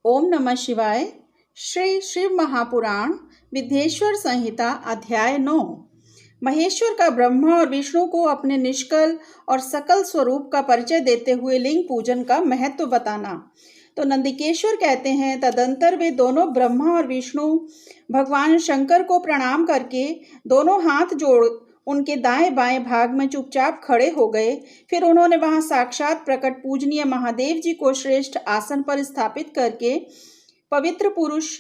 ओम नमः शिवाय। श्री शिव महापुराण विद्येश्वर संहिता अध्याय 9। महेश्वर का ब्रह्मा और विष्णु को अपने निष्कल और सकल स्वरूप का परिचय देते हुए लिंग पूजन का महत्व बताना। तो नंदिकेश्वर कहते हैं, तदंतर वे दोनों ब्रह्मा और विष्णु भगवान शंकर को प्रणाम करके दोनों हाथ जोड़ उनके दाएं बाएं भाग में चुपचाप खड़े हो गए। फिर उन्होंने वहां साक्षात प्रकट पूजनीय महादेव जी को श्रेष्ठ आसन पर स्थापित करके पवित्र पुरुष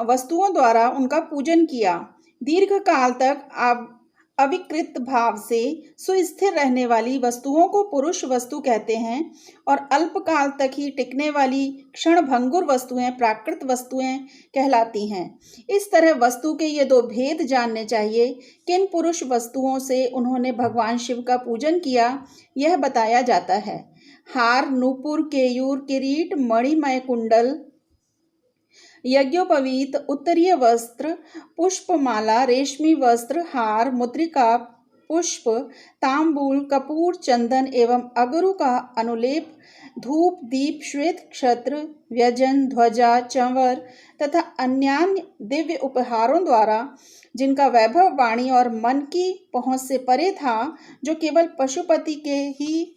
वस्तुओं द्वारा उनका पूजन किया। दीर्घ काल तक अविकृत भाव से सुस्थिर रहने वाली वस्तुओं को पुरुष वस्तु कहते हैं और अल्प काल तक ही टिकने वाली क्षण भंगुर वस्तुएं प्राकृत वस्तुएं कहलाती हैं। इस तरह वस्तु के ये दो भेद जानने चाहिए। किन पुरुष वस्तुओं से उन्होंने भगवान शिव का पूजन किया, यह बताया जाता है। हार, नूपुर, केयूर, किरीट, मणिमय कुंडल, यज्ञोपवीत, उत्तरीय वस्त्र, पुष्पमाला, रेशमी वस्त्र, हार, मुद्रिका, पुष्प, तांबूल, कपूर, चंदन एवं अगरु का अनुलेप, धूप, दीप, श्वेत क्षत्र, व्यजन, ध्वजा, चंवर तथा अन्यान्य दिव्य उपहारों द्वारा जिनका वैभव वाणी और मन की पहुंच से परे था, जो केवल पशुपति के ही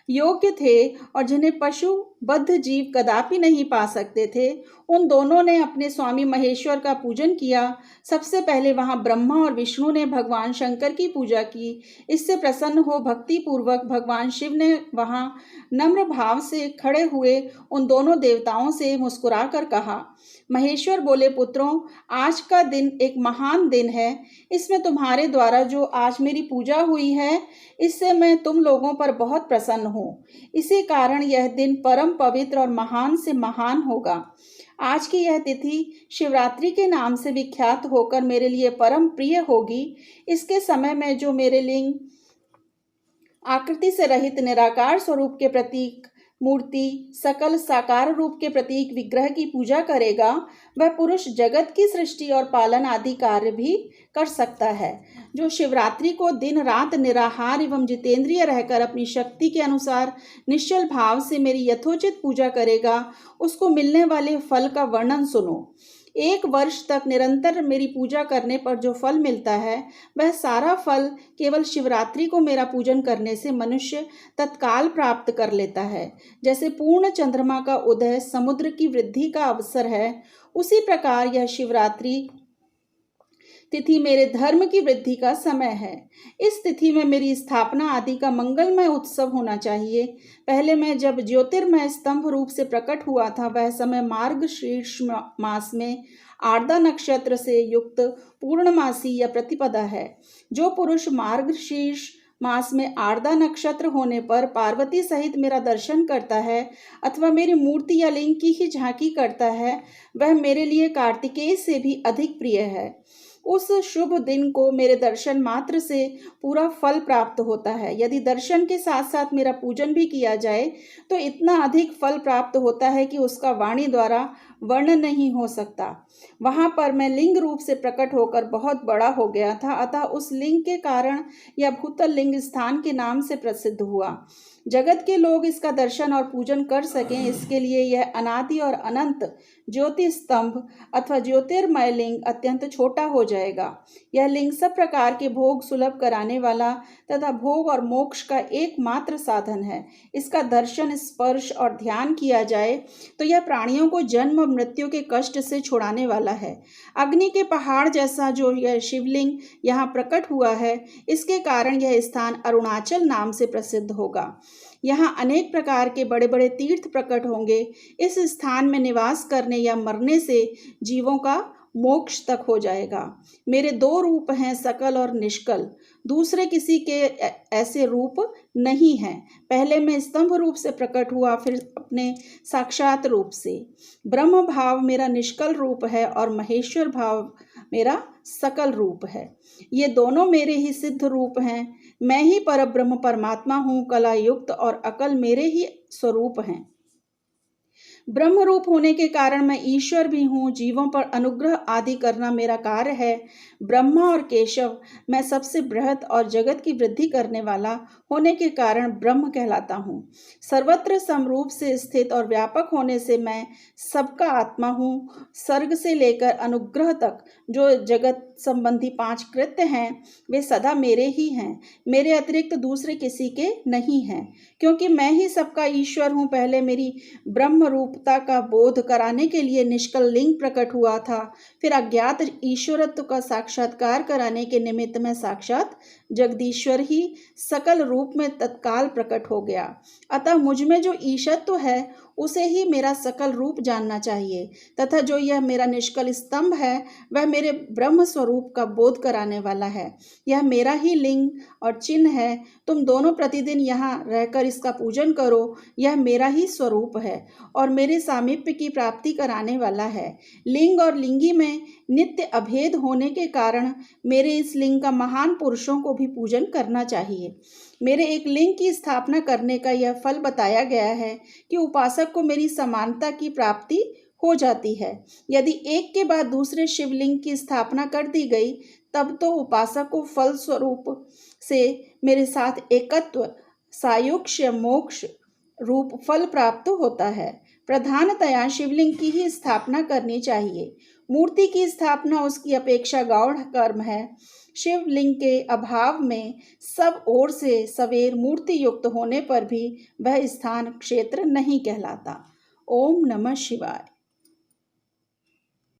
योग्य थे और जिन्हें पशु बद्ध जीव कदापि नहीं पा सकते थे, उन दोनों ने अपने स्वामी महेश्वर का पूजन किया। सबसे पहले वहां ब्रह्मा और विष्णु ने भगवान शंकर की पूजा की। इससे प्रसन्न हो भक्ति पूर्वक भगवान शिव ने वहां नम्र भाव से खड़े हुए उन दोनों देवताओं से मुस्कुराकर कहा, महेश्वर बोले, पुत्रों, आज का दिन एक महान दिन है। इसमें तुम्हारे द्वारा जो आज मेरी पूजा हुई है, इससे मैं तुम लोगों पर बहुत प्रसन्न हूँ। इसी कारण यह दिन परम पवित्र और महान से महान होगा। आज की यह तिथि शिवरात्रि के नाम से विख्यात होकर मेरे लिए परम प्रिय होगी। इसके समय में जो मेरे लिंग आकृति से रहित निराकार स्वरूप के प्रतीक मूर्ति, सकल साकार रूप के प्रतीक विग्रह की पूजा करेगा, वह पुरुष जगत की सृष्टि और पालन आदि कार्य भी कर सकता है। जो शिवरात्रि को दिन रात निराहार एवं जितेंद्रिय रहकर अपनी शक्ति के अनुसार निश्चल भाव से मेरी यथोचित पूजा करेगा, उसको मिलने वाले फल का वर्णन सुनो। 1 वर्ष तक निरंतर मेरी पूजा करने पर जो फल मिलता है, वह सारा फल केवल शिवरात्रि को मेरा पूजन करने से मनुष्य तत्काल प्राप्त कर लेता है। जैसे पूर्ण चंद्रमा का उदय समुद्र की वृद्धि का अवसर है, उसी प्रकार यह शिवरात्रि तिथि मेरे धर्म की वृद्धि का समय है। इस तिथि में मेरी स्थापना आदि का मंगलमय उत्सव होना चाहिए। पहले मैं जब ज्योतिर्मय स्तंभ रूप से प्रकट हुआ था, वह समय मार्गशीर्ष मास में आर्द्रा नक्षत्र से युक्त पूर्णमासी या प्रतिपदा है। जो पुरुष मार्गशीर्ष मास में आर्द्रा नक्षत्र होने पर पार्वती सहित मेरा दर्शन करता है अथवा मेरी मूर्ति या लिंग की ही झांकी करता है, वह मेरे लिए कार्तिकेय से भी अधिक प्रिय है। उस शुभ दिन को मेरे दर्शन मात्र से पूरा फल प्राप्त होता है। यदि दर्शन के साथ साथ मेरा पूजन भी किया जाए तो इतना अधिक फल प्राप्त होता है कि उसका वाणी द्वारा वर्णन नहीं हो सकता। वहां पर मैं लिंग रूप से प्रकट होकर बहुत बड़ा हो गया था, अतः उस लिंग के कारण यह भूतल लिंग स्थान के नाम से प्रसिद्ध हुआ। जगत के लोग इसका दर्शन और पूजन कर सकें, इसके लिए यह अनादि और अनंत ज्योति स्तंभ अथवा ज्योतिर्मय लिंग अत्यंत छोटा हो जाएगा। यह लिंग सब प्रकार के भोग सुलभ कराने वाला तथा भोग और मोक्ष का एकमात्र साधन है। इसका दर्शन, स्पर्श और ध्यान किया जाए तो यह प्राणियों को जन्म और मृत्यु के कष्ट से छुड़ाने वाला है। अग्नि के पहाड़ जैसा जो यह शिवलिंग यहाँ प्रकट हुआ है, इसके कारण यह स्थान अरुणाचल नाम से प्रसिद्ध होगा। यहाँ अनेक प्रकार के बड़े बड़े तीर्थ प्रकट होंगे। इस स्थान में निवास करने या मरने से जीवों का मोक्ष तक हो जाएगा। मेरे 2 रूप हैं, सकल और निष्कल। दूसरे किसी के ऐसे रूप नहीं हैं। पहले मैं स्तंभ रूप से प्रकट हुआ, फिर अपने साक्षात रूप से। ब्रह्म भाव मेरा निष्कल रूप है और महेश्वर भाव मेरा सकल रूप है। ये दोनों मेरे ही सिद्ध रूप हैं। मैं ही परब्रह्म परमात्मा हूँ। कला युक्त और अकल मेरे ही स्वरूप हैं। ब्रह्म रूप होने के कारण मैं ईश्वर भी हूँ। जीवों पर अनुग्रह आदि करना मेरा कार्य है। ब्रह्मा और केशव, मैं सबसे बृहत और जगत की वृद्धि करने वाला होने के कारण ब्रह्म कहलाता हूँ। सर्वत्र समरूप से स्थित और व्यापक होने से मैं सबका आत्मा हूँ। सर्ग से लेकर अनुग्रह तक जो जगत संबंधी 5 कृत्य हैं वे सदा मेरे ही हैं, मेरे अतिरिक्त दूसरे किसी के नहीं हैं, क्योंकि मैं ही सबका ईश्वर हूँ। पहले मेरी ब्रह्म रूपता का बोध कराने के लिए निष्कल लिंग प्रकट हुआ था, फिर अज्ञात ईश्वरत्व का साक्षात्कार कराने के निमित्त में साक्षात जगदीश्वर ही सकल रूप में तत्काल प्रकट हो गया। अतः मुझ में जो ईशत्व है उसे ही मेरा सकल रूप जानना चाहिए, तथा जो यह मेरा निष्कल स्तंभ है वह मेरे ब्रह्म स्वरूप का बोध कराने वाला है। यह मेरा ही लिंग और चिन्ह है। तुम दोनों प्रतिदिन यहाँ रहकर इसका पूजन करो। यह मेरा ही स्वरूप है और मेरे सामीप्य की प्राप्ति कराने वाला है। लिंग और लिंगी में नित्य अभेद होने के कारण मेरे इस लिंग का महान पुरुषों को भी पूजन करना चाहिए। मेरे एक लिंग की स्थापना करने का यह फल बताया गया है कि उपासक को मेरी समानता की प्राप्ति हो जाती है। यदि एक के बाद दूसरे शिवलिंग की स्थापना कर दी गई तब तो उपासक को फल स्वरूप से मेरे साथ एकत्व सायुक्ष्य मोक्ष रूप फल प्राप्त होता है। प्रधानतया शिवलिंग की ही स्थापना करनी चाहिए। मूर्ति की स्थापना उसकी अपेक्षा गौण कर्म है। शिवलिंग के अभाव में सब ओर से सवेर मूर्ति युक्त होने पर भी वह स्थान क्षेत्र नहीं कहलाता। ओम नमः शिवाय।